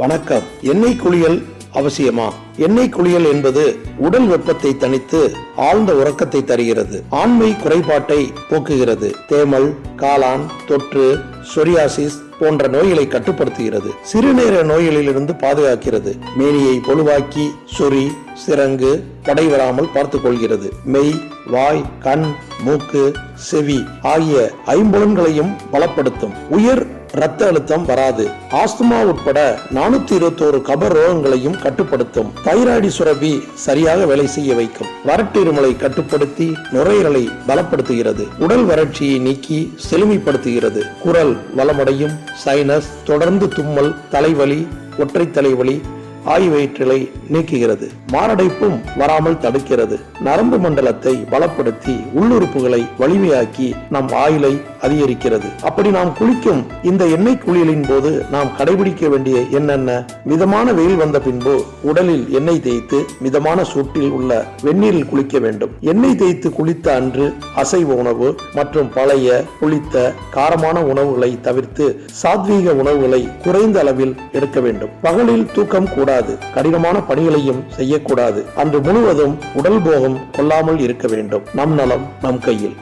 வணக்கம். எண்ணெய் குளியல் அவசியமா? எண்ணெய் குளியல் என்பது உடல் வெப்பத்தை தணித்து ஆழ்ந்த உறக்கத்தை தருகிறது. ஆண்மை குறைபாட்டை போக்குகிறது. தேமல், காளான் தொற்று, சொரியாசிஸ் போன்ற நோய்களை கட்டுப்படுத்துகிறது. சிறுநீர நோய்களிலிருந்து பாதுகாக்கிறது. மேனியை பொலிவாக்கி சொறி, சிரங்கு, படை வராமல் பார்த்துக் கொள்கிறது. மெய், வாய், கண், மூக்கு, செவி ஆகிய ஐம்புலன்களையும் பலப்படுத்தும். உயர் இரத்த அழுத்தம் வராது. ஆஸ்துமா உட்பட 421 கப ரோகங்களையும் கட்டுப்படுத்தும். தைராய்டு சுரப்பி சரியாக வேலை செய்ய வைக்கும். வறட்டு இருமலை கட்டுப்படுத்தி நுரையீரலை பலப்படுத்துகிறது. உடல் வறட்சியை நீக்கி செழுமைப்படுத்துகிறது. குரல் வளமடையும். சைனஸ், தொடர்ந்து தும்மல், தலைவலி, ஒற்றை தலைவலி ஆகியவற்றை நீக்குகிறது. மாரடைப்பும் வராமல் தடுக்கிறது. நரம்பு மண்டலத்தை பலப்படுத்தி உள்ளுறுப்புகளை வலிமையாக்கி நம் ஆயுளை அதிகரிக்கிறது. அப்படி நாம் குளிக்கும் இந்த எண்ணெய் குளியலின் போது நாம் கடைபிடிக்க வேண்டிய என்னென்ன? மிதமான வெயில் வந்த பின்பு உடலில் எண்ணெய் தேய்த்து மிதமான சூட்டில் உள்ள வெந்நீரில் குளிக்க வேண்டும். எண்ணெய் தேய்த்து குளித்த அன்று அசைவ உணவு மற்றும் பழைய புளித்த காரமான உணவுகளை தவிர்த்து சாத்வீக உணவுகளை குறைந்த அளவில் எடுக்க வேண்டும். பகலில் தூக்கம் கூடாது. கடினமான பணிகளையும் செய்யக்கூடாது. அன்று முழுவதும் உடல் போகம் கொள்ளாமல் இருக்க வேண்டும். நம் நலம் நம் கையில்.